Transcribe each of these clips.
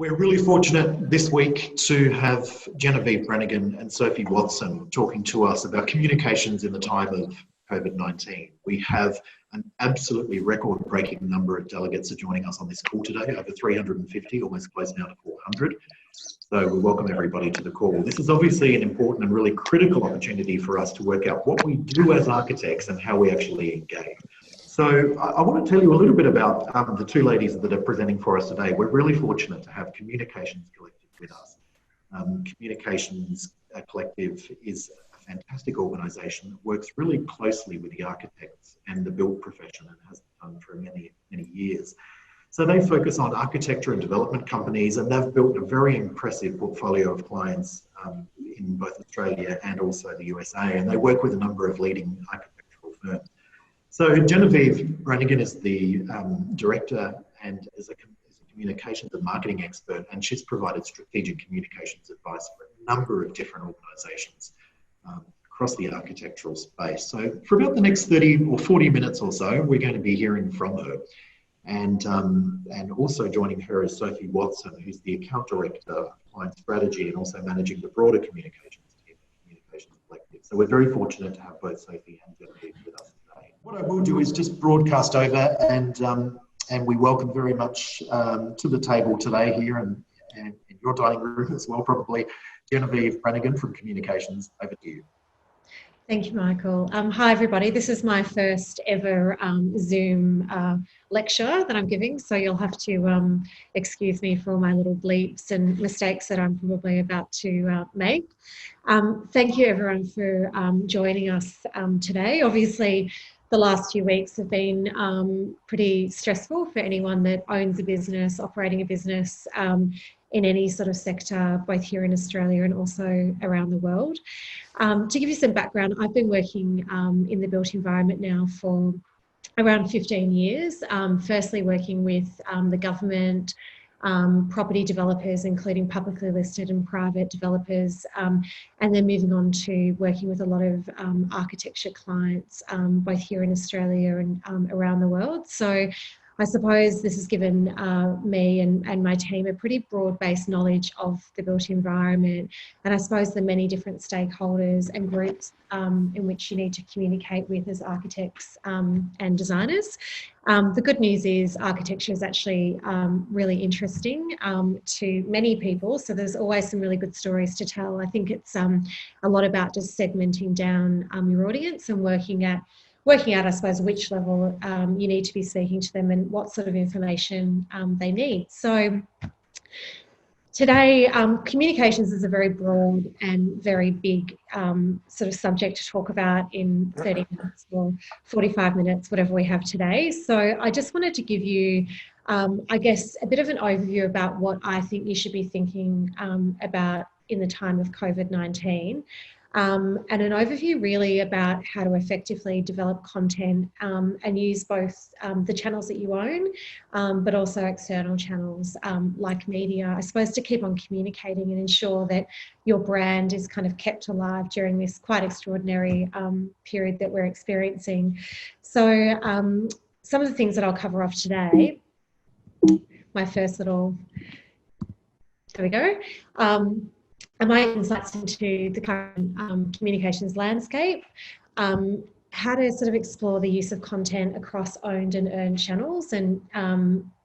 We're really fortunate this week to have Genevieve Brannigan and Sophie Watson talking to us about communications in the time of COVID-19. We have an absolutely record-breaking number of delegates are joining us on this call today, over 350, almost close now to 400. So we welcome everybody to the call. This is obviously an important and really critical opportunity for us to work out what we do as architects and how we actually engage. So I want to tell you a little bit about the two ladies that are presenting for us today. We're really fortunate to have Communications Collective with us. Communications Collective is a fantastic organisation that works really closely with the architects and the build profession and has done for many, many years. So they focus on architecture and development companies, and they've built a very impressive portfolio of clients in both Australia and also the USA, and they work with a number of leading architectural firms. So Genevieve Brannigan is the director and is a communications and marketing expert, and she's provided strategic communications advice for a number of different organisations across the architectural space. So for about the next 30 or 40 minutes or so, we're going to be hearing from her. And also joining her is Sophie Watson, who's the account director of client strategy and also managing the broader communications team, Communications Collective. So we're very fortunate to have both Sophie and Genevieve with us today. What I will do is just broadcast over, and we welcome very much to the table today here and in your dining room as well, probably, Genevieve Brannigan from Communications. Over to you. Thank you, Michael. Hi, everybody. This is my first ever Zoom lecture that I'm giving, so you'll have to excuse me for all my little bleeps and mistakes that I'm probably about to make. Thank you, everyone, for joining us today. Obviously, the last few weeks have been pretty stressful for anyone that owns a business, operating a business, in any sort of sector, both here in Australia and also around the world. To give you some background, I've been working in the built environment now for around 15 years, firstly working with the government, property developers, including publicly listed and private developers, and then moving on to working with a lot of architecture clients, both here in Australia and around the world. So I suppose this has given me and my team a pretty broad-based knowledge of the built environment, and I suppose the many different stakeholders and groups in which you need to communicate with as architects and designers. The good news is architecture is actually really interesting to many people, so there's always some really good stories to tell. I think it's a lot about just segmenting down your audience and working out, I suppose, which level you need to be speaking to them and what sort of information they need. So today, communications is a very broad and very big sort of subject to talk about in 30 minutes or 45 minutes, whatever we have today. So I just wanted to give you, I guess, a bit of an overview about what I think you should be thinking about in the time of COVID-19. And an overview really about how to effectively develop content and use both the channels that you own, but also external channels like media, I suppose, to keep on communicating and ensure that your brand is kind of kept alive during this quite extraordinary period that we're experiencing. So some of the things that I'll cover off today, my first little, there we go. And my insights into the current communications landscape, how to sort of explore the use of content across owned and earned channels. And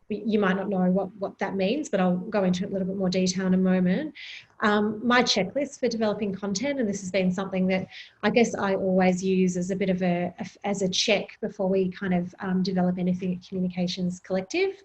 you might not know what that means, but I'll go into it a little bit more detail in a moment. My checklist for developing content, and this has been something that I guess I always use as a bit of as a check before we kind of develop anything at Communications Collective.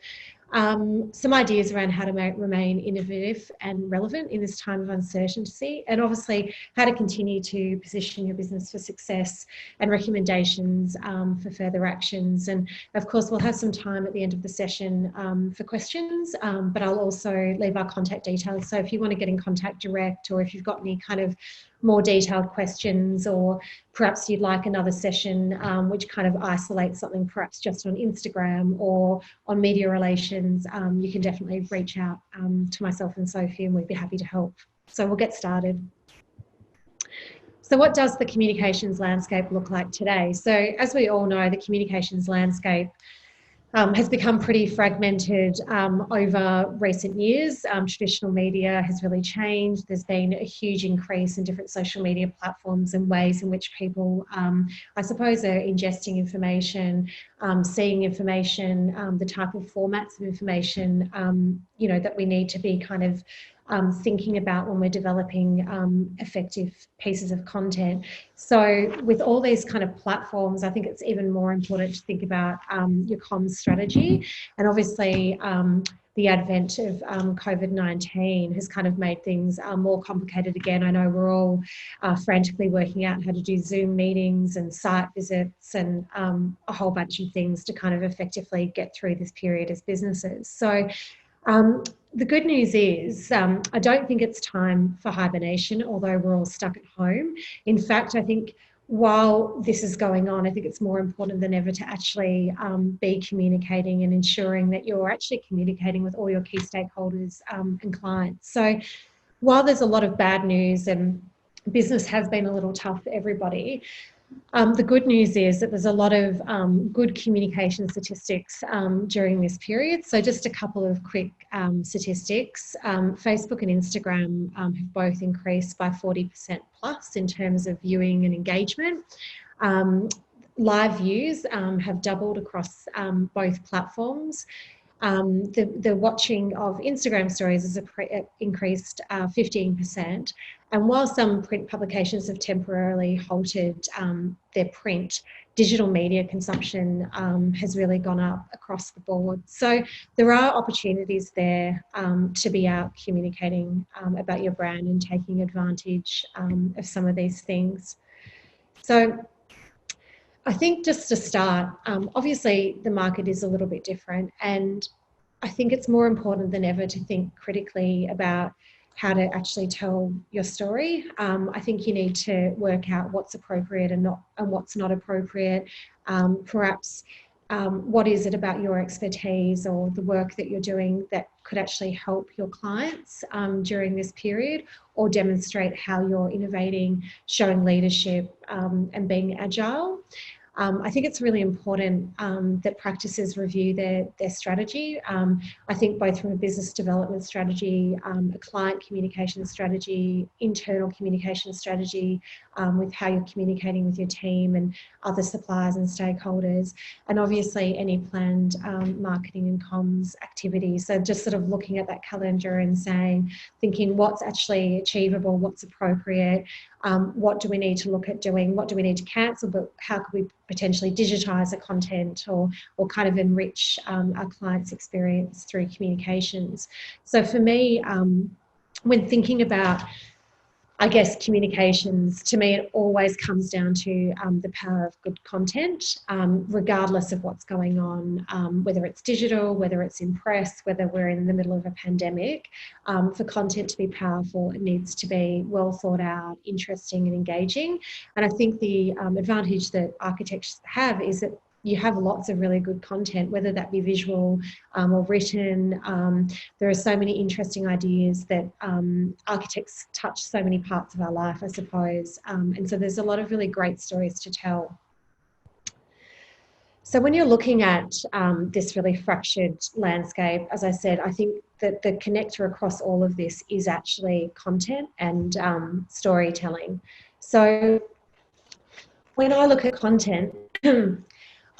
Some ideas around how to remain innovative and relevant in this time of uncertainty, and obviously how to continue to position your business for success, and recommendations for further actions. And of course, we'll have some time at the end of the session for questions, but I'll also leave our contact details. So if you want to get in contact direct, or if you've got any kind of more detailed questions, or perhaps you'd like another session which kind of isolates something perhaps just on Instagram or on media relations, you can definitely reach out to myself and Sophie, and we'd be happy to help. So we'll get started. So what does the communications landscape look like today? So as we all know, the communications landscape has become pretty fragmented over recent years. Traditional media has really changed. There's been a huge increase in different social media platforms and ways in which people, I suppose, are ingesting information, seeing information, the type of formats of information, that we need to be kind of thinking about when we're developing effective pieces of content. So with all these kind of platforms, I think it's even more important to think about your comms strategy. And obviously, the advent of COVID-19 has kind of made things more complicated again. I know we're all frantically working out how to do Zoom meetings and site visits and a whole bunch of things to kind of effectively get through this period as businesses. So the good news is I don't think it's time for hibernation, although we're all stuck at home. In fact, I think while this is going on, I think it's more important than ever to actually be communicating and ensuring that you're actually communicating with all your key stakeholders and clients. So while there's a lot of bad news and business has been a little tough for everybody, the good news is that there's a lot of good communication statistics during this period. So just a couple of quick statistics. Facebook and Instagram have both increased by 40% plus in terms of viewing and engagement. Live views have doubled across both platforms. The watching of Instagram stories has increased 15%. And while some print publications have temporarily halted their print, digital media consumption has really gone up across the board. So there are opportunities there to be out communicating about your brand and taking advantage of some of these things. So I think just to start, obviously the market is a little bit different, and I think it's more important than ever to think critically about how to actually tell your story. I think you need to work out what's appropriate and what's not appropriate. Perhaps what is it about your expertise or the work that you're doing that could actually help your clients during this period, or demonstrate how you're innovating, showing leadership and being agile. I think it's really important that practices review their strategy. I think both from a business development strategy, a client communication strategy, internal communication strategy, with how you're communicating with your team and other suppliers and stakeholders, and obviously any planned marketing and comms activities. So just sort of looking at that calendar and thinking what's actually achievable, what's appropriate, what do we need to look at doing, what do we need to cancel, but how could we potentially digitise the content or kind of enrich our clients' experience through communications. So for me, when thinking about, I guess, communications, to me it always comes down to the power of good content, regardless of what's going on, whether it's digital, whether it's in press, whether we're in the middle of a pandemic. For content to be powerful, it needs to be well thought out, interesting and engaging. And I think the advantage that architects have is that you have lots of really good content, whether that be visual or written. There are so many interesting ideas that architects touch so many parts of our life, I suppose. And so there's a lot of really great stories to tell. So when you're looking at this really fractured landscape, as I said, I think that the connector across all of this is actually content and storytelling. So when I look at content,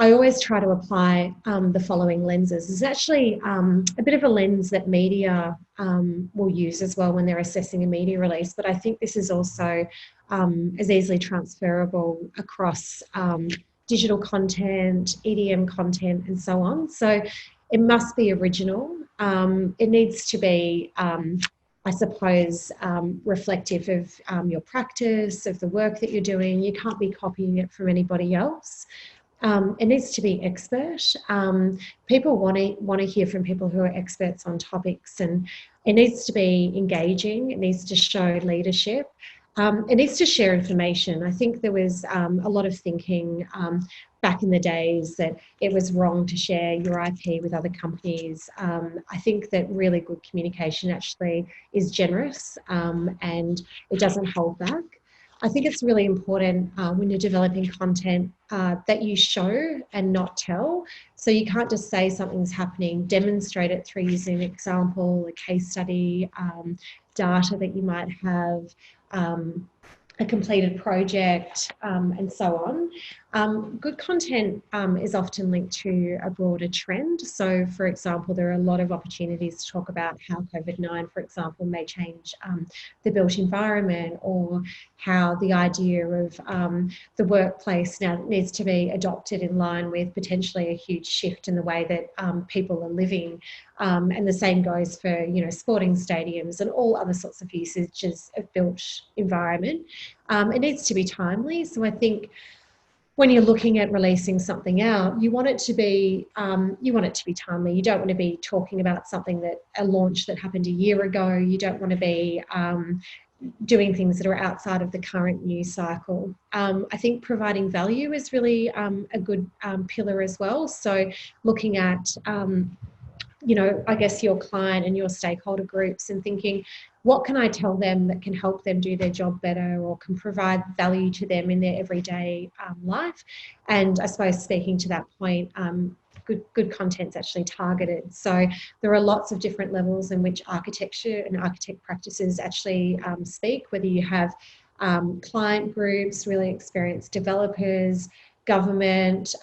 I always try to apply the following lenses. It's actually a bit of a lens that media will use as well when they're assessing a media release, but I think this is also as easily transferable across digital content, EDM content, and so on. So it must be original. It needs to be, I suppose, reflective of your practice, of the work that you're doing. You can't be copying it from anybody else. It needs to be expert. People want to hear from people who are experts on topics, and it needs to be engaging. It needs to show leadership. It needs to share information. I think there was a lot of thinking back in the days that it was wrong to share your IP with other companies. I think that really good communication actually is generous and it doesn't hold back. I think it's really important when you're developing content that you show and not tell. So you can't just say something's happening, demonstrate it through using an example, a case study, data that you might have, a completed project, and so on. Good content is often linked to a broader trend. So, for example, there are a lot of opportunities to talk about how COVID-19, for example, may change the built environment, or how the idea of the workplace now needs to be adopted in line with potentially a huge shift in the way that people are living. And the same goes for, sporting stadiums and all other sorts of usages of built environment. It needs to be timely. So I think when you're looking at releasing something out, you want it to be timely. You don't want to be talking about a launch that happened a year ago. You don't want to be doing things that are outside of the current news cycle. I think providing value is really a good pillar as well. So looking at I guess your client and your stakeholder groups, and thinking, what can I tell them that can help them do their job better, or can provide value to them in their everyday life? And I suppose, speaking to that point, good content's actually targeted. So there are lots of different levels in which architecture and architect practices actually speak, whether you have client groups, really experienced developers, government,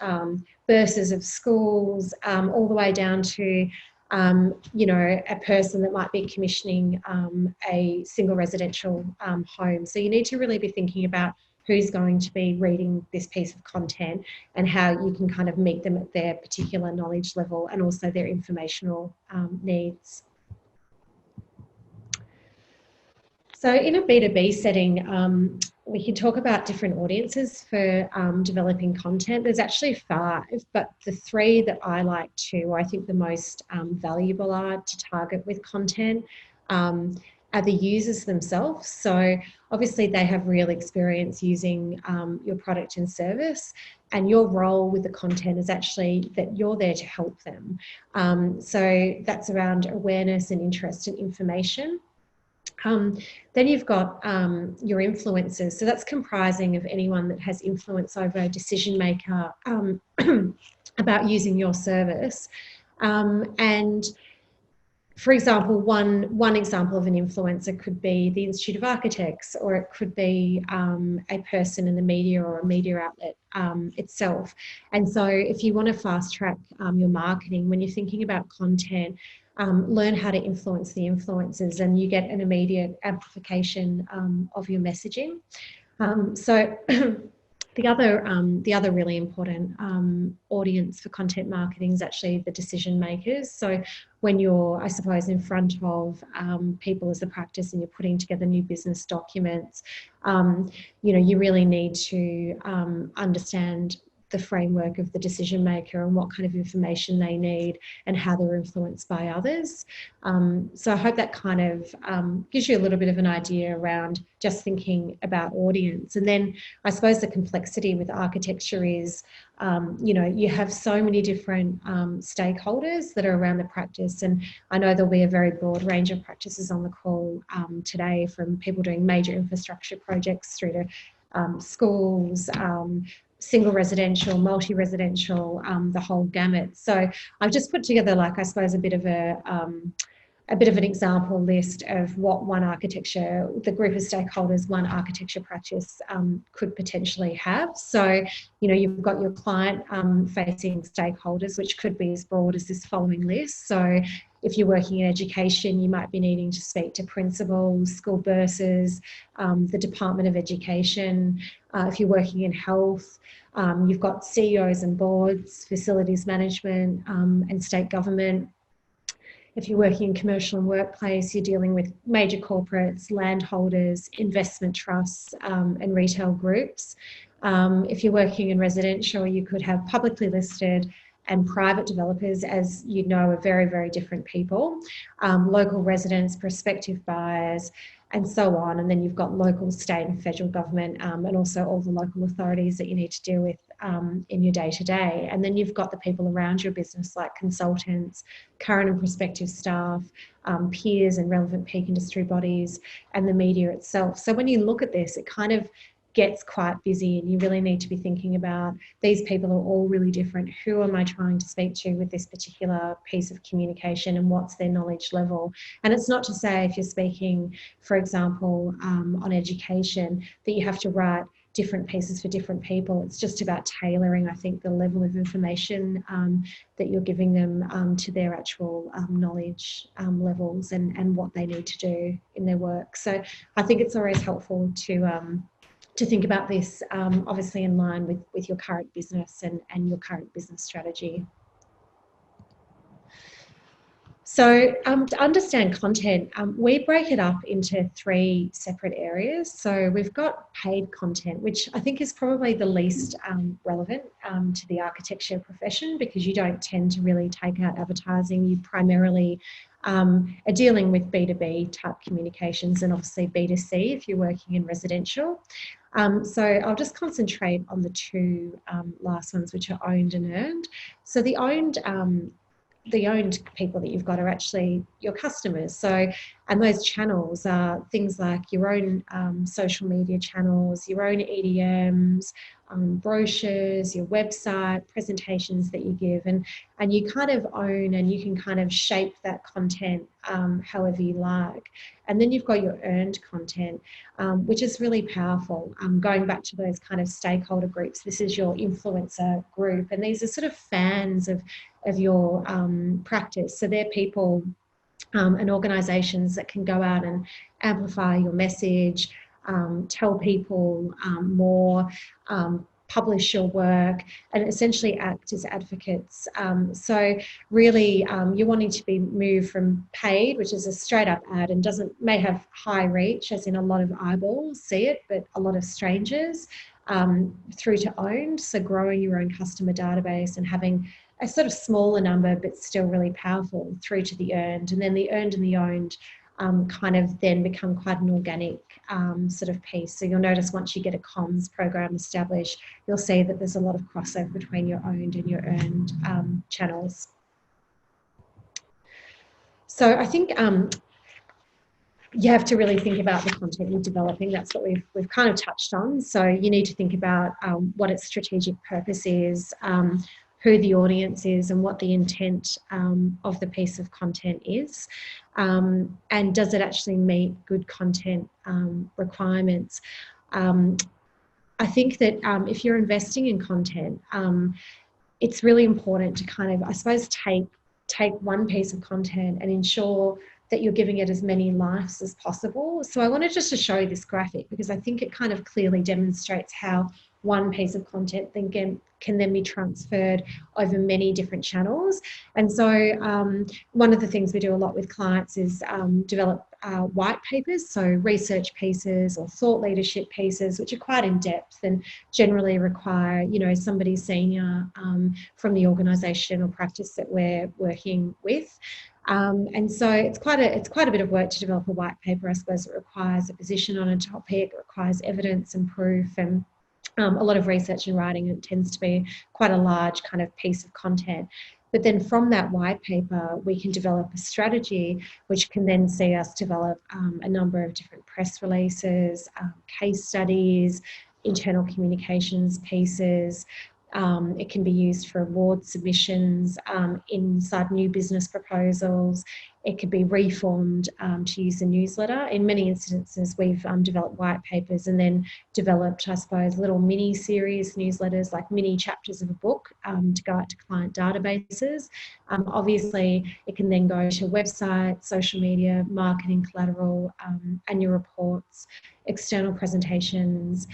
bursars of schools, all the way down to a person that might be commissioning a single residential home. So you need to really be thinking about who's going to be reading this piece of content, and how you can kind of meet them at their particular knowledge level and also their informational needs. So in a B2B setting, we can talk about different audiences for developing content. There's actually 5, but the 3 that I like to, or I think the most valuable are to target with content, are the users themselves. So obviously they have real experience using your product and service, and your role with the content is actually that you're there to help them. So that's around awareness and interest and information. Then you've got your influencers. So that's comprising of anyone that has influence over a decision maker about using your service. And for example, one example of an influencer could be the Institute of Architects, or it could be a person in the media or a media outlet itself. And so if you want to fast track your marketing, when you're thinking about content, learn how to influence the influencers, and you get an immediate amplification of your messaging. So the other really important audience for content marketing is actually the decision makers. So when you're, I suppose, in front of people as a practice and you're putting together new business documents, you really need to understand the framework of the decision maker and what kind of information they need and how they're influenced by others. So I hope that kind of gives you a little bit of an idea around just thinking about audience. And then I suppose the complexity with architecture is, you have so many different stakeholders that are around the practice. And I know there'll be a very broad range of practices on the call today, from people doing major infrastructure projects through to schools, single residential, multi-residential, the whole gamut. So I've just put together, I suppose, a bit of an example list of what the group of stakeholders one architecture practice could potentially have. So, you've got your client facing stakeholders, which could be as broad as this following list. So if you're working in education, you might be needing to speak to principals, school bursars, the Department of Education. If you're working in health, you've got CEOs and boards, facilities management, and state government. If you're working in commercial and workplace, you're dealing with major corporates, landholders, investment trusts, and retail groups. If you're working in residential, you could have publicly listed and private developers, as you know, are very, very different people. Local residents, prospective buyers, and so on. And then you've got local, state and federal government, and also all the local authorities that you need to deal with in your day-to-day. And then you've got the people around your business, like consultants, current and prospective staff, peers and relevant peak industry bodies, and the media itself. So when you look at this, it kind of gets quite busy, and you really need to be thinking about, these people are all really different. Who am I trying to speak to with this particular piece of communication, and what's their knowledge level? And it's not to say, if you're speaking, for example, on education, that you have to write different pieces for different people. It's just about tailoring, I think, the level of information that you're giving them to their actual knowledge levels and what they need to do in their work. So I think it's always helpful to think about this, obviously in line with your current business and your current business strategy. So to understand content, we break it up into 3 separate areas. So we've got paid content, which I think is probably the least relevant to the architecture profession, because you don't tend to really take out advertising. You primarily are dealing with B2B type communications, and obviously B2C if you're working in residential. So I'll just concentrate on the 2 last ones, which are owned and earned. So the owned people that you've got are actually your customers. So, and those channels are things like your own social media channels, your own EDMs, brochures, your website, presentations that you give, and you kind of own, and you can kind of shape that content however you like. And then you've got your earned content, which is really powerful. Going back to those kind of stakeholder groups, this is your influencer group, and these are sort of fans of your practice. So they're people and organisations that can go out and amplify your message, tell people more, publish your work, and essentially act as advocates. So really you're wanting to be moved from paid, which is a straight up ad and may have high reach, as in a lot of eyeballs see it, but a lot of strangers, through to owned. So growing your own customer database and having a sort of smaller number, but still really powerful, through to the earned. And then the earned and the owned kind of then become quite an organic sort of piece. So you'll notice once you get a comms program established, you'll see that there's a lot of crossover between your owned and your earned channels. So I think you have to really think about the content you're developing. That's what we've kind of touched on. So you need to think about what its strategic purpose is, who the audience is, and what the intent of the piece of content is, and does it actually meet good content requirements. I think that if you're investing in content, it's really important to kind of, I suppose, take one piece of content and ensure that you're giving it as many lives as possible. So I wanted just to show this graphic, because I think it kind of clearly demonstrates how one piece of content can then be transferred over many different channels. And so one of the things we do a lot with clients is develop white papers, so research pieces or thought leadership pieces, which are quite in depth and generally require, you know, somebody senior from the organisation or practice that we're working with. And so it's quite a bit of work to develop a white paper. I suppose it requires a position on a topic, it requires evidence and proof, and a lot of research and writing. It tends to be quite a large kind of piece of content. But then from that white paper, we can develop a strategy which can then see us develop a number of different press releases, case studies, internal communications pieces. It can be used for award submissions, inside new business proposals. It could be reformed to use a newsletter. In many instances, we've developed white papers and then developed, I suppose, little mini series newsletters, like mini chapters of a book, to go out to client databases. Obviously, it can then go to websites, social media, marketing collateral, annual reports, external presentations,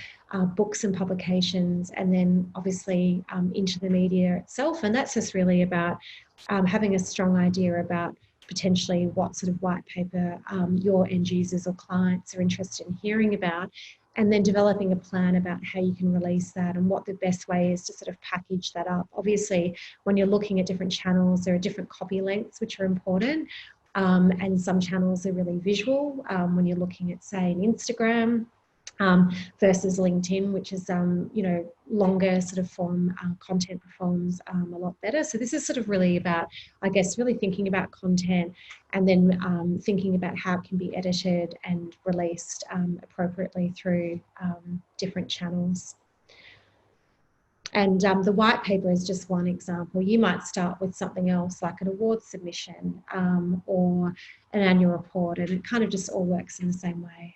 books and publications, and then obviously into the media itself. And that's just really about having a strong idea about potentially what sort of white paper your end users or clients are interested in hearing about, and then developing a plan about how you can release that and what the best way is to sort of package that up. Obviously, when you're looking at different channels, there are different copy lengths which are important. and some channels are really visual when you're looking at, say, an Instagram. Versus LinkedIn, which is, longer sort of form content performs a lot better. So this is sort of really about, I guess, really thinking about content and then thinking about how it can be edited and released appropriately through different channels. And the white paper is just one example. You might start with something else like an award submission or an annual report, and it kind of just all works in the same way.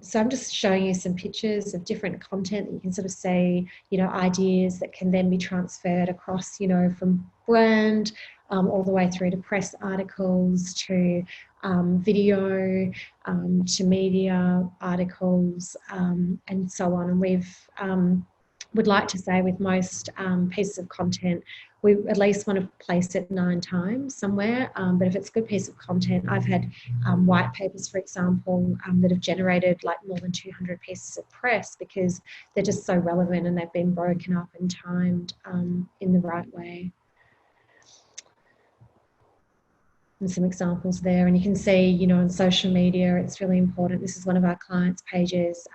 So I'm just showing you some pictures of different content that you can sort of see, ideas that can then be transferred across, from brand all the way through to press articles, to video, to media articles, and so on. And we've would like to say with most pieces of content, we at least want to place it 9 times somewhere. But if it's a good piece of content, I've had white papers, for example, that have generated like more than 200 pieces of press because they're just so relevant and they've been broken up and timed in the right way. And some examples there, and you can see, on social media, it's really important. This is one of our clients' pages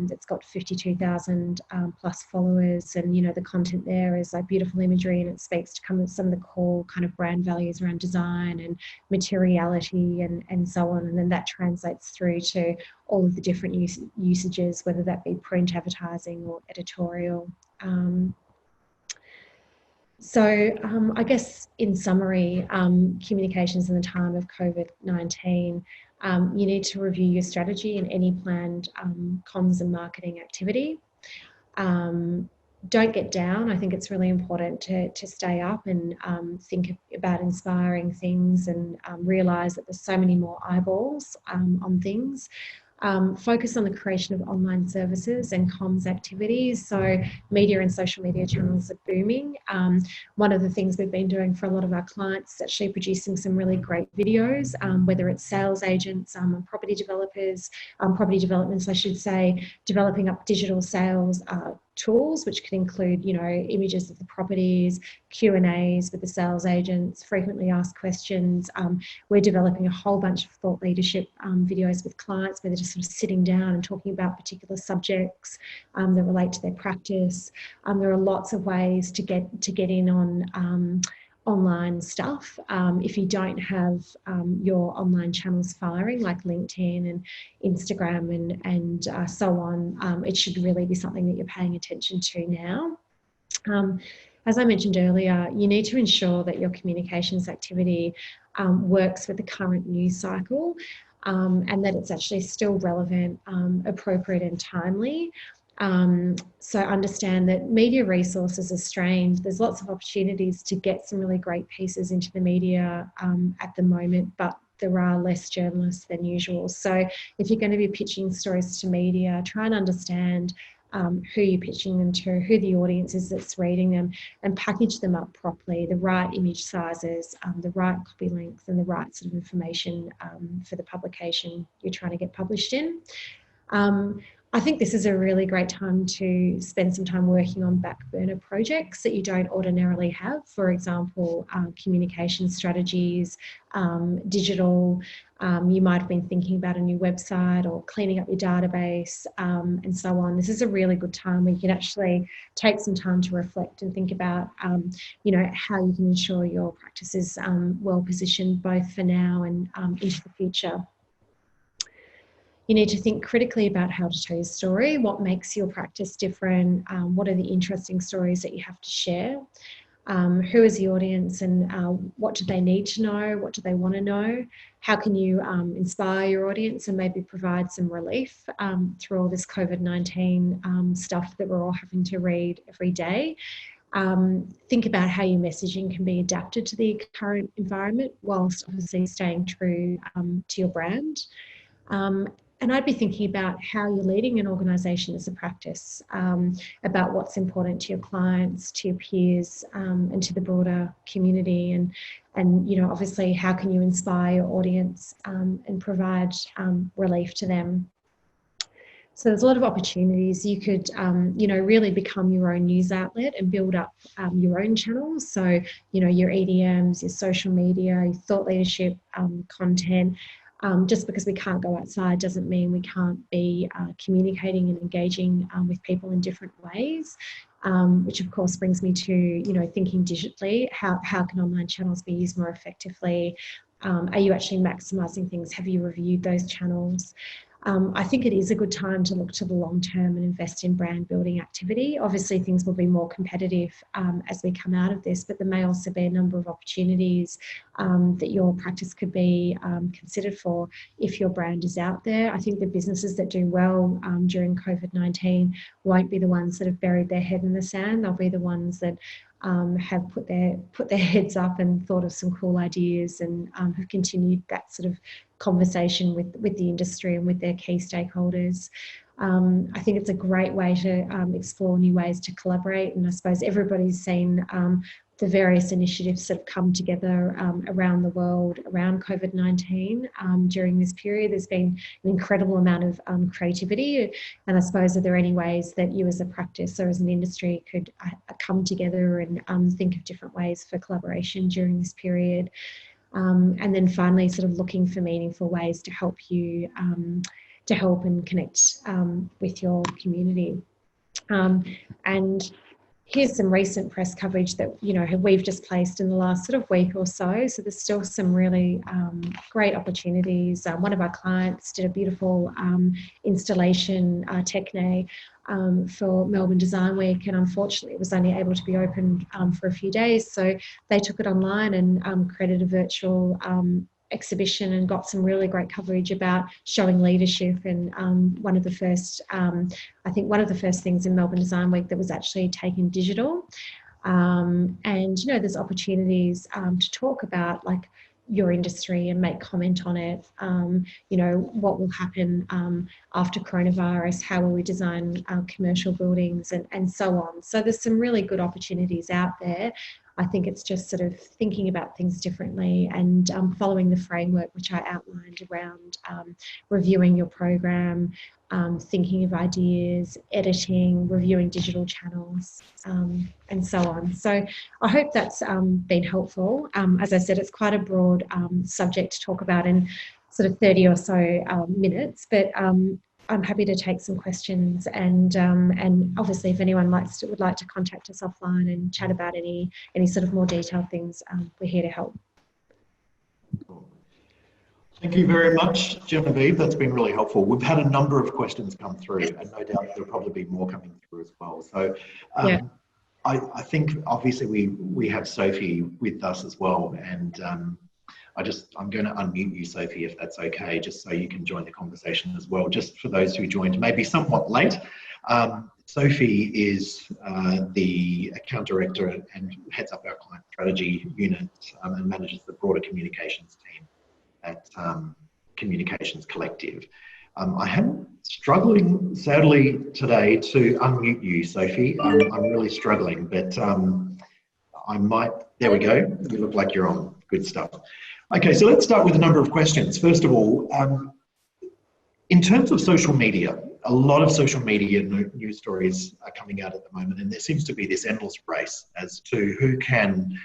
that's got 52,000 plus followers, and the content there is like beautiful imagery, and it speaks to some of the core kind of brand values around design and materiality and so on, and then that translates through to all of the different usages, whether that be print advertising or editorial. So I guess in summary, communications in the time of COVID-19, you need to review your strategy and any planned comms and marketing activity. Don't get down. I think it's really important to stay up and think about inspiring things and realise that there's so many more eyeballs on things. Focus on the creation of online services and comms activities. So media and social media channels are booming. One of the things we've been doing for a lot of our clients is actually producing some really great videos, whether it's sales agents, property developers, property developments, I should say, developing up digital sales tools, which can include, images of the properties, Q&As with the sales agents, frequently asked questions. We're developing a whole bunch of thought leadership videos with clients where they're just sort of sitting down and talking about particular subjects that relate to their practice. There are lots of ways to get in on online stuff. If you don't have your online channels firing, like LinkedIn and Instagram and so on, it should really be something that you're paying attention to now. As I mentioned earlier, you need to ensure that your communications activity works with the current news cycle and that it's actually still relevant, appropriate and timely. So understand that media resources are strained. There's lots of opportunities to get some really great pieces into the media at the moment, but there are less journalists than usual. So if you're going to be pitching stories to media, try and understand who you're pitching them to, who the audience is that's reading them, and package them up properly, the right image sizes, the right copy length, and the right sort of information for the publication you're trying to get published in. I think this is a really great time to spend some time working on back burner projects that you don't ordinarily have. For example, communication strategies, digital. You might have been thinking about a new website or cleaning up your database and so on. This is a really good time where you can actually take some time to reflect and think about, how you can ensure your practice is well positioned both for now and into the future. You need to think critically about how to tell your story, what makes your practice different, what are the interesting stories that you have to share, who is the audience and what do they need to know, what do they want to know, how can you inspire your audience and maybe provide some relief through all this COVID-19 stuff that we're all having to read every day. Think about how your messaging can be adapted to the current environment whilst obviously staying true to your brand. And I'd be thinking about how you're leading an organisation as a practice, about what's important to your clients, to your peers, and to the broader community. And obviously, how can you inspire your audience and provide relief to them? So there's a lot of opportunities. You could, really become your own news outlet and build up your own channels. So, your EDMs, your social media, your thought leadership content. Just because we can't go outside doesn't mean we can't be communicating and engaging with people in different ways. Which of course brings me to, thinking digitally. How can online channels be used more effectively? Are you actually maximising things? Have you reviewed those channels? I think it is a good time to look to the long term and invest in brand building activity. Obviously, things will be more competitive as we come out of this, but there may also be a number of opportunities that your practice could be considered for if your brand is out there. I think the businesses that do well during COVID-19 won't be the ones that have buried their head in the sand. They'll be the ones that have put their heads up and thought of some cool ideas and have continued that sort of conversation with the industry and with their key stakeholders. I think it's a great way to explore new ways to collaborate, and I suppose everybody's seen the various initiatives that have come together around the world around COVID-19 during this period. There's been an incredible amount of creativity, and I suppose, are there any ways that you as a practice or as an industry could come together and think of different ways for collaboration during this period? And then finally, sort of looking for meaningful ways to help you to help and connect with your community. And here's some recent press coverage that we've just placed in the last sort of week or so. So there's still some really great opportunities. One of our clients did a beautiful installation techne for Melbourne Design Week, and unfortunately it was only able to be opened for a few days. So they took it online and created a virtual exhibition and got some really great coverage about showing leadership. And one of the first things in Melbourne Design Week that was actually taken digital. And there's opportunities to talk about like your industry and make comment on it. What will happen after coronavirus? How will we design commercial buildings and so on? So there's some really good opportunities out there. I think it's just sort of thinking about things differently and following the framework which I outlined around reviewing your program, thinking of ideas, editing, reviewing digital channels, and so on. So I hope that's been helpful. As I said, it's quite a broad subject to talk about in sort of 30 or so minutes, but I'm happy to take some questions, and obviously if anyone would like to contact us offline and chat about any sort of more detailed things, we're here to help. Thank you very much, Genevieve. That's been really helpful. We've had a number of questions come through, and no doubt there'll probably be more coming through as well. So Yeah. I think obviously we have Sophie with us as well, and I'm going to unmute you, Sophie, if that's okay, just so you can join the conversation as well. Just for those who joined maybe somewhat late, Sophie is the account director and heads up our client strategy unit and manages the broader communications team at Communications Collective. I am struggling, sadly, today to unmute you, Sophie. I'm really struggling, but I might. There we go. You look like you're on. Good stuff. Okay, so let's start with a number of questions. First of all, in terms of social media, a lot of social media news stories are coming out at the moment, and there seems to be this endless race as to who can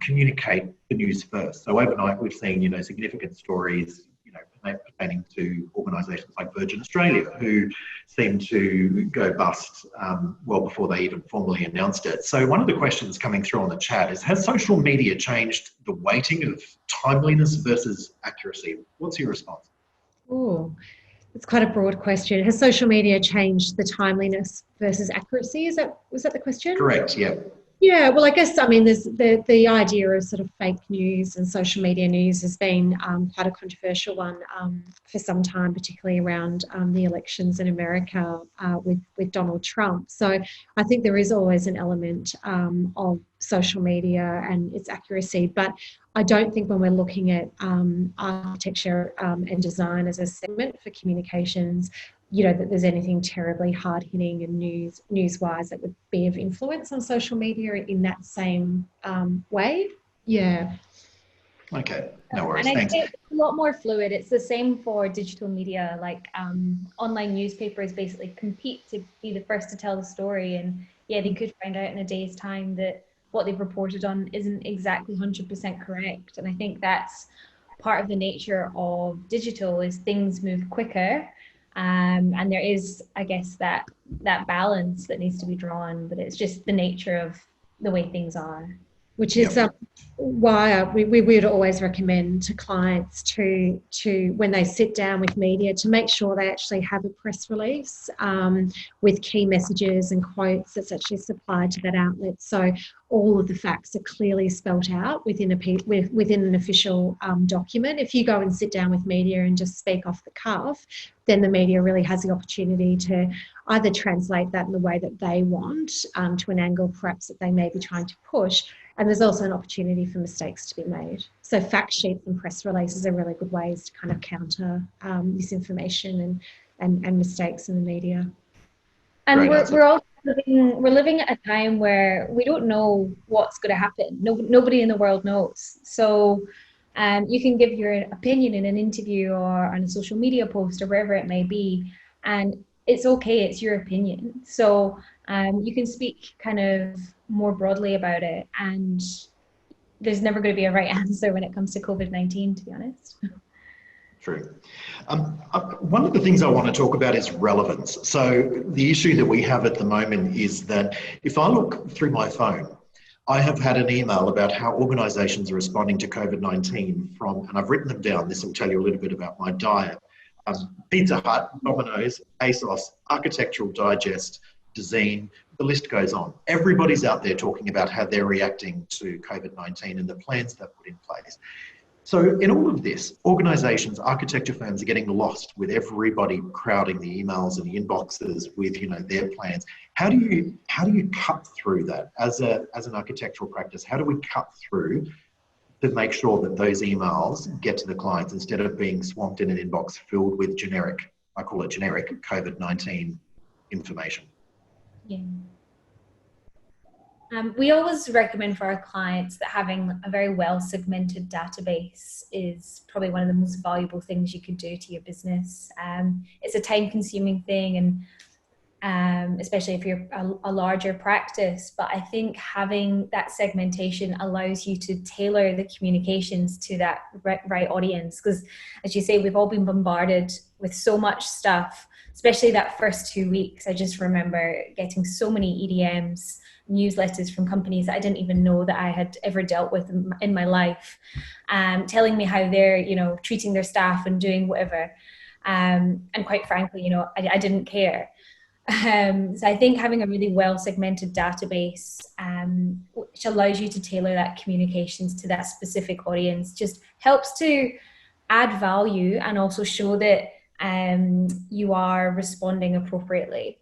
communicate the news first. So overnight, we've seen, significant stories, pertaining to organisations like Virgin Australia, who seem to go bust well before they even formally announced it. So one of the questions coming through on the chat is, has social media changed the weighting of timeliness versus accuracy? What's your response? Oh, it's quite a broad question. Has social media changed the timeliness versus accuracy? Was that the question? Correct, yeah. Yeah, well, I guess, there's the idea of sort of fake news and social media news has been quite a controversial one for some time, particularly around the elections in America with Donald Trump. So I think there is always an element of social media and its accuracy, but I don't think when we're looking at architecture and design as a segment for communications, that there's anything terribly hard-hitting and news-wise that would be of influence on social media in that same way. Yeah. Okay, no worries. And I'd Thanks. say it's a lot more fluid. It's the same for digital media. Like online newspapers basically compete to be the first to tell the story. And yeah, they could find out in a day's time that what they've reported on isn't exactly 100% correct. And I think that's part of the nature of digital, is things move quicker. And there is, I guess, that balance that needs to be drawn, but it's just the nature of the way things are. Which is why we would always recommend to clients to when they sit down with media, to make sure they actually have a press release with key messages and quotes that's actually supplied to that outlet. So all of the facts are clearly spelt out within an official document. If you go and sit down with media and just speak off the cuff, then the media really has the opportunity to either translate that in the way that they want, to an angle perhaps that they may be trying to push. And there's also an opportunity for mistakes to be made. So fact sheets and press releases are really good ways to kind of counter misinformation and mistakes in the media. And we're also living at a time where we don't know what's going to happen. Nobody in the world knows. So you can give your opinion in an interview or on a social media post or wherever it may be, and it's okay, it's your opinion. So you can speak kind of more broadly about it, and there's never going to be a right answer when it comes to COVID-19, to be honest. True. One of the things I want to talk about is relevance. So the issue that we have at the moment is that if I look through my phone, I have had an email about how organisations are responding to COVID-19 from, and I've written them down, this will tell you a little bit about my diet, Pizza Hut, Domino's, ASOS, Architectural Digest, Dezeen, the list goes on. Everybody's out there talking about how they're reacting to COVID-19 and the plans they've put in place. So in all of this, organisations, architecture firms are getting lost with everybody crowding the emails and the inboxes with, their plans. How do you cut through that as an architectural practice? How do we cut through to make sure that those emails get to the clients instead of being swamped in an inbox filled with generic, I call it generic COVID-19 information? Yeah. We always recommend for our clients that having a very well segmented database is probably one of the most valuable things you could do to your business. It's a time consuming thing, and especially if you're a larger practice, but I think having that segmentation allows you to tailor the communications to that right audience. Because as you say, we've all been bombarded with so much stuff, especially that first 2 weeks. I just remember getting so many EDMs, newsletters from companies that I didn't even know that I had ever dealt with in my life, telling me how they're, treating their staff and doing whatever. And quite frankly, I didn't care. So I think having a really well segmented database, which allows you to tailor that communications to that specific audience, just helps to add value and also show that you are responding appropriately.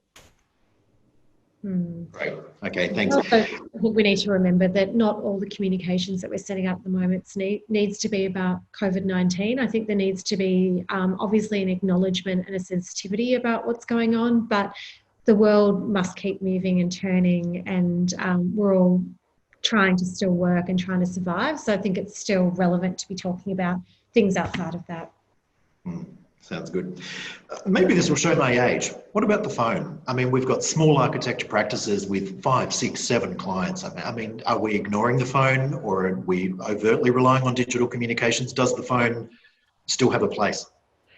Great. Okay, thanks. Also, I think we need to remember that not all the communications that we're setting up at the moment needs to be about COVID-19. I think there needs to be obviously an acknowledgement and a sensitivity about what's going on, but the world must keep moving and turning, and we're all trying to still work and trying to survive. So I think it's still relevant to be talking about things outside of that. Sounds good. Maybe this will show my age. What about the phone? I mean, we've got small architecture practices with 5, 6, 7 clients. I mean, are we ignoring the phone, or are we overtly relying on digital communications? Does the phone still have a place?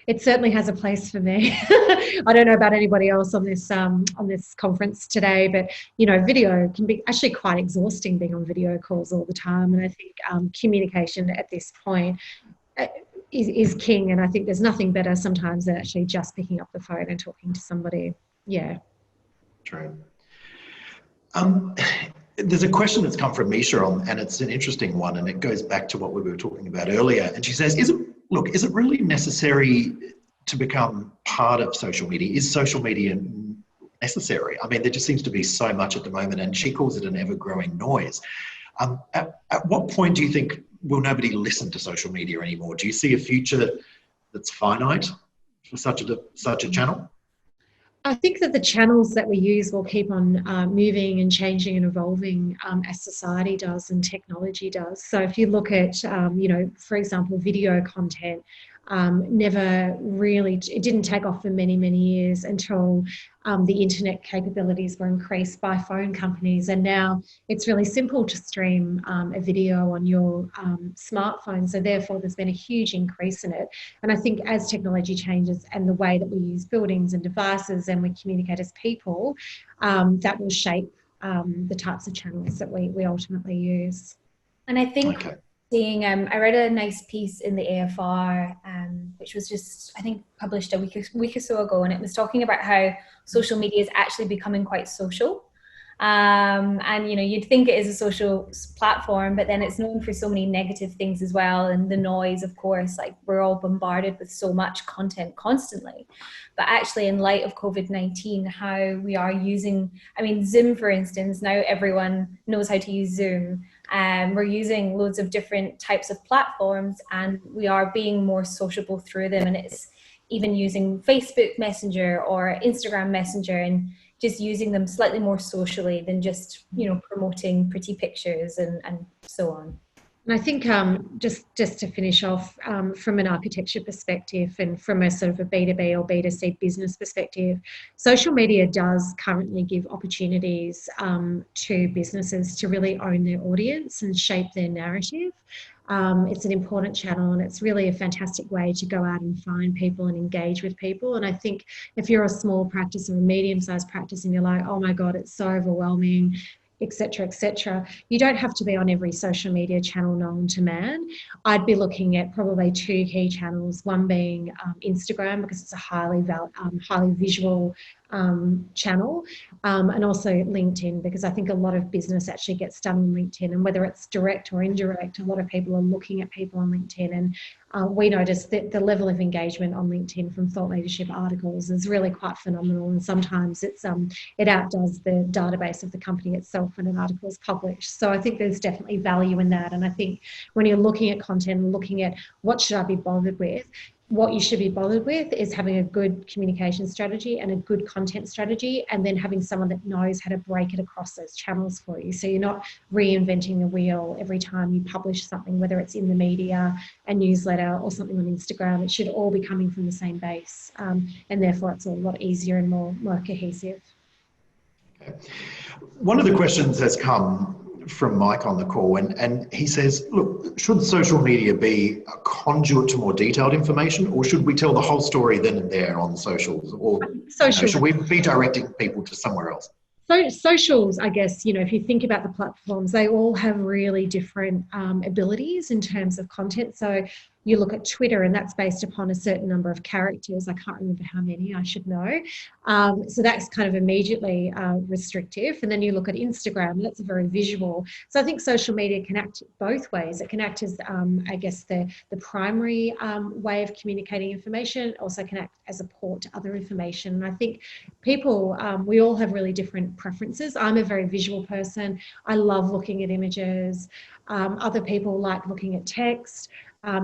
It certainly has a place for me. I don't know about anybody else on this conference today, but video can be actually quite exhausting, being on video calls all the time. And I think communication at this point is king, and I think there's nothing better sometimes than actually just picking up the phone and talking to somebody. Yeah. True. There's a question that's come from Misha and it's an interesting one, and it goes back to what we were talking about earlier. And she says, is it really necessary to become part of social media? Is social media necessary? I mean, there just seems to be so much at the moment, and she calls it an ever-growing noise. At what point do you think will nobody listen to social media anymore? Do you see a future that's finite for such a channel? I think that the channels that we use will keep on moving and changing and evolving as society does and technology does. So if you look at, for example, video content, never really, it didn't take off for many, many years until the internet capabilities were increased by phone companies. And now it's really simple to stream a video on your smartphone. So therefore, there's been a huge increase in it. And I think as technology changes and the way that we use buildings and devices and we communicate as people, that will shape the types of channels that we ultimately use. And I think I read a nice piece in the AFR, which was just, I think, published a week or so ago, and it was talking about how social media is actually becoming quite social. And you'd think it is a social platform, but then it's known for so many negative things as well, and the noise, of course. Like, we're all bombarded with so much content constantly. But actually, in light of COVID-19, how we are using, Zoom, for instance, now everyone knows how to use Zoom. We're using loads of different types of platforms, and we are being more sociable through them. And it's even using Facebook Messenger or Instagram Messenger, and just using them slightly more socially than just, promoting pretty pictures and so on. And I think just to finish off, from an architecture perspective and from a sort of a B2B or B2C business perspective, social media does currently give opportunities to businesses to really own their audience and shape their narrative. It's an important channel, and it's really a fantastic way to go out and find people and engage with people. And I think if you're a small practice or a medium-sized practice and you're like, oh my God, it's so overwhelming, etc., you don't have to be on every social media channel known to man. I'd be looking at probably two key channels, one being Instagram, because it's a highly visual channel, and also LinkedIn, because I think a lot of business actually gets done on LinkedIn, and whether it's direct or indirect, a lot of people are looking at people on LinkedIn. And we noticed that the level of engagement on LinkedIn from thought leadership articles is really quite phenomenal, and sometimes it outdoes the database of the company itself when an article is published. So I think there's definitely value in that. And I think when you're looking at content and looking at what should I be bothered with, what you should be bothered with is having a good communication strategy and a good content strategy, and then having someone that knows how to break it across those channels for you. So you're not reinventing the wheel every time you publish something, whether it's in the media, a newsletter, or something on Instagram. It should all be coming from the same base, and therefore it's a lot easier and more cohesive. Okay. One of the questions has come from Mike on the call, and he says, look, should social media be a conduit to more detailed information, or should we tell the whole story then and there on socials, or should we be directing people to somewhere else? So socials, I guess, if you think about the platforms, they all have really different abilities in terms of content. So you look at Twitter, and that's based upon a certain number of characters. I can't remember how many, I should know. So that's kind of immediately restrictive. And then you look at Instagram, and that's very visual. So I think social media can act both ways. It can act as, I guess, the primary way of communicating information. It also can act as a port to other information. And I think people, we all have really different preferences. I'm a very visual person. I love looking at images. Other people like looking at text.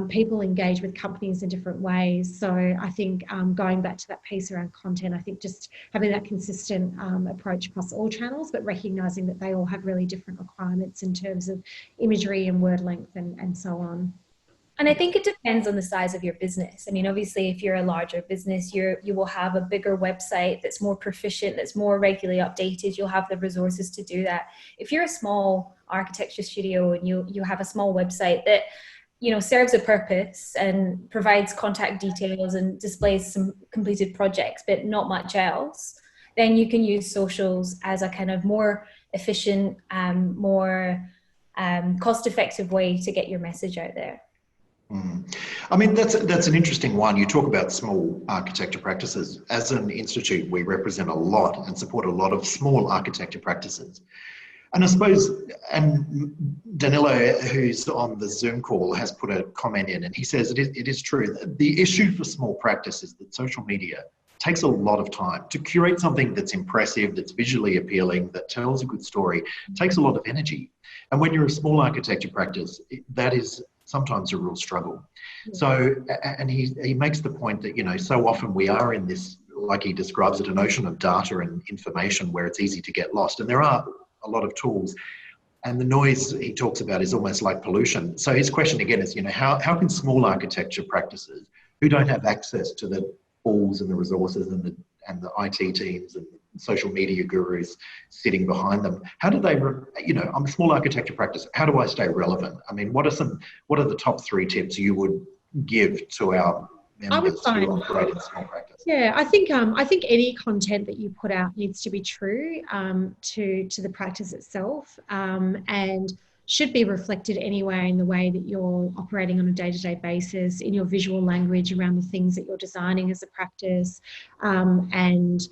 People engage with companies in different ways. So I think going back to that piece around content, I think just having that consistent approach across all channels, but recognising that they all have really different requirements in terms of imagery and word length and so on. And I think it depends on the size of your business. Obviously, if you're a larger business, you will have a bigger website that's more proficient, that's more regularly updated. You'll have the resources to do that. If you're a small architecture studio and you have a small website that serves a purpose and provides contact details and displays some completed projects, but not much else, then you can use socials as a kind of more efficient, more cost-effective way to get your message out there. That's an interesting one. You talk about small architecture practices. As an institute, we represent a lot and support a lot of small architecture practices. And I suppose, and Danilo, who's on the Zoom call, has put a comment in, and he says it is true. The issue for small practice is that social media takes a lot of time. To curate something that's impressive, that's visually appealing, that tells a good story, takes a lot of energy. And when you're a small architecture practice, that is sometimes a real struggle. So, and he makes the point that, so often we are in this like he describes it, an ocean of data and information where it's easy to get lost. And there are a lot of tools. And the noise he talks about is almost like pollution. So his question again is, how can small architecture practices who don't have access to the tools and the resources and the IT teams and social media gurus sitting behind them, how do they, I'm a small architecture practice, how do I stay relevant? I mean, what are the top 3 tips you would give to our members who operate in small practice? Yeah, I think any content that you put out needs to be true to the practice itself, and should be reflected anyway in the way that you're operating on a day-to-day basis, in your visual language around the things that you're designing as a practice, and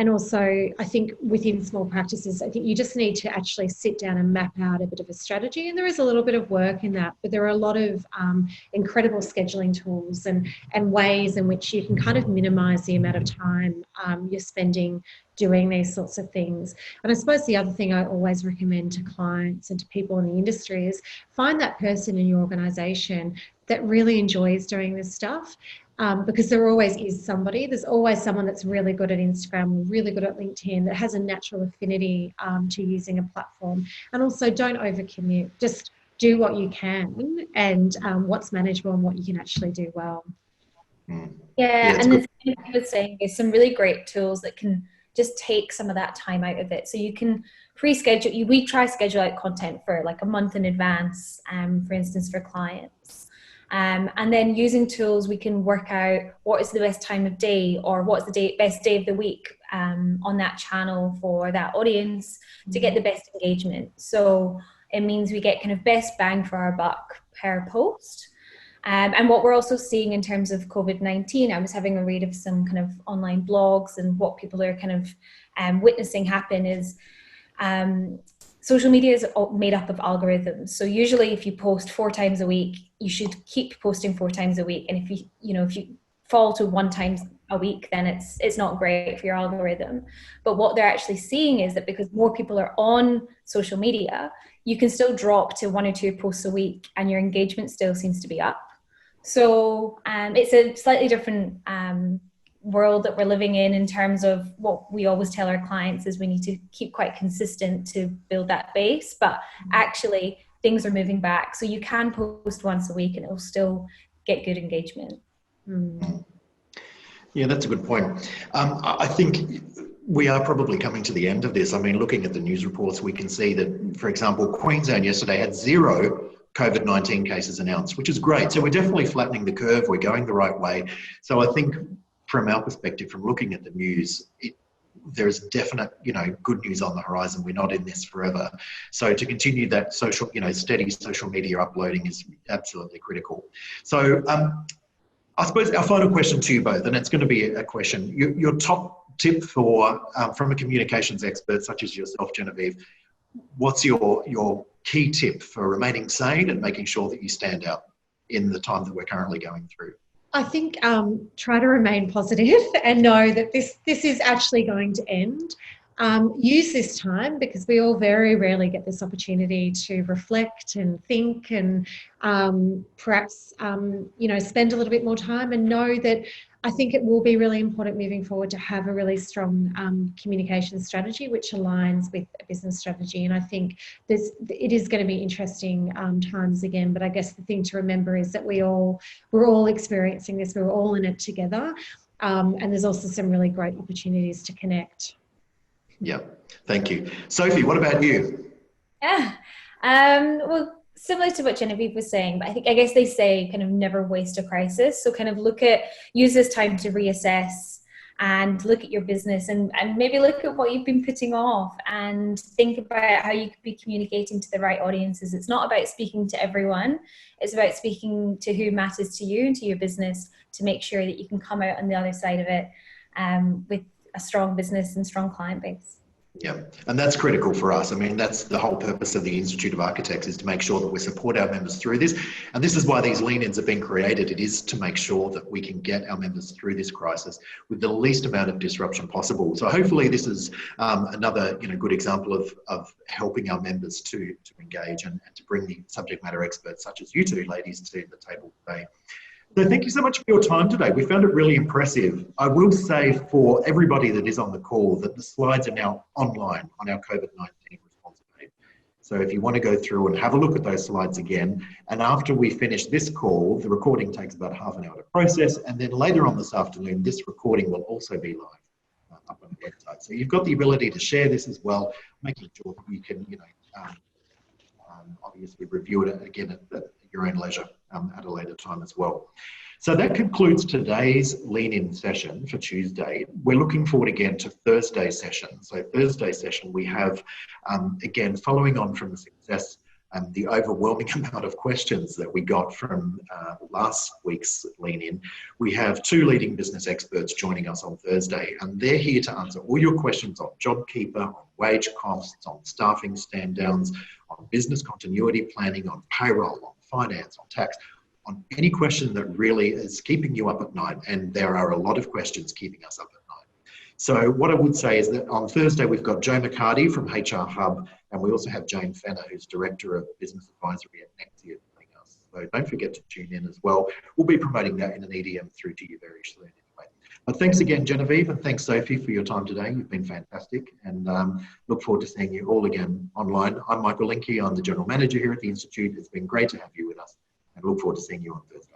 also, I think within small practices, I think you just need to actually sit down and map out a bit of a strategy. And there is a little bit of work in that, but there are a lot of incredible scheduling tools and ways in which you can kind of minimise the amount of time you're spending doing these sorts of things. And I suppose the other thing I always recommend to clients and to people in the industry is find that person in your organisation that really enjoys doing this stuff. Because there always is somebody. There's always someone that's really good at Instagram or really good at LinkedIn that has a natural affinity to using a platform. And also don't overcommute. Just do what you can and what's manageable and what you can actually do well. Yeah, and the thing I was saying is some really great tools that can just take some of that time out of it. So you can pre-schedule. We try to schedule out content for like a month in advance, for instance, for clients. And then using tools, we can work out what is the best time of day or what's the best day of the week on that channel for that audience to get the best engagement. So it means we get kind of best bang for our buck per post. And what we're also seeing in terms of COVID-19, I was having a read of some kind of online blogs, and what people are kind of witnessing happen is social media is made up of algorithms. So usually if you post 4 times a week, you should keep posting 4 times a week. And if you fall to 1 time a week, then it's not great for your algorithm. But what they're actually seeing is that because more people are on social media, you can still drop to 1 or 2 posts a week and your engagement still seems to be up. So it's a slightly different world that we're living in terms of what we always tell our clients is we need to keep quite consistent to build that base, but actually things are moving back. So you can post once a week and it'll still get good engagement. Yeah, that's a good point. I think we are probably coming to the end of this. I mean, looking at the news reports, we can see that, for example, Queensland yesterday had 0 COVID-19 cases announced, which is great. So we're definitely flattening the curve. We're going the right way. So I think from our perspective, from looking at the news, there is definite, good news on the horizon. We're not in this forever. So to continue that social, steady social media uploading is absolutely critical. So I suppose our final question to you both, and it's going to be a question, your top tip for, from a communications expert such as yourself, Genevieve, what's your key tip for remaining sane and making sure that you stand out in the time that we're currently going through? I think try to remain positive and know that this is actually going to end. Use this time, because we all very rarely get this opportunity to reflect and think and perhaps, spend a little bit more time, and know that I think it will be really important moving forward to have a really strong communication strategy which aligns with a business strategy. And I think it is going to be interesting times again, but I guess the thing to remember is that we're all experiencing this, we're all in it together, and there's also some really great opportunities to connect. Yeah, thank you. Sophie, what about you? Yeah, well, similar to what Genevieve was saying, but I guess they say kind of never waste a crisis. So kind of use this time to reassess and look at your business and maybe look at what you've been putting off and think about how you could be communicating to the right audiences. It's not about speaking to everyone. It's about speaking to who matters to you and to your business to make sure that you can come out on the other side of it with a strong business and strong client base. Yeah, and that's critical for us. I mean, that's the whole purpose of the Institute of Architects, is to make sure that we support our members through this. And this is why these lean-ins have been created. It is to make sure that we can get our members through this crisis with the least amount of disruption possible. So hopefully this is another good example of helping our members to engage and to bring the subject matter experts such as you two ladies to the table today. So thank you so much for your time today. We found it really impressive. I will say for everybody that is on the call that the slides are now online on our COVID-19 response page. So if you want to go through and have a look at those slides again, and after we finish this call, the recording takes about half an hour to process, and then later on this afternoon, this recording will also be live up on the website. So you've got the ability to share this as well, making sure that you can, obviously review it again at your own leisure at a later time as well. So that concludes today's lean-in session for Tuesday. We're looking forward again to Thursday's session. So Thursday's session, we have, again, following on from the success and the overwhelming amount of questions that we got from last week's lean-in, we have two leading business experts joining us on Thursday, and they're here to answer all your questions on JobKeeper, on wage costs, on staffing stand-downs, on business continuity planning, on payroll, on finance, on tax, on any question that really is keeping you up at night. And there are a lot of questions keeping us up at night. So what I would say is that on Thursday, we've got Joe McCarty from HR Hub, and we also have Jane Fenner, who's Director of Business Advisory at Nexia, joining us. So don't forget to tune in as well. We'll be promoting that in an EDM through to you very soon anyway. But thanks again, Genevieve, and thanks, Sophie, for your time today. You've been fantastic, and look forward to seeing you all again online. I'm Michael Linke. I'm the General Manager here at the Institute. It's been great to have you with us, and look forward to seeing you on Thursday.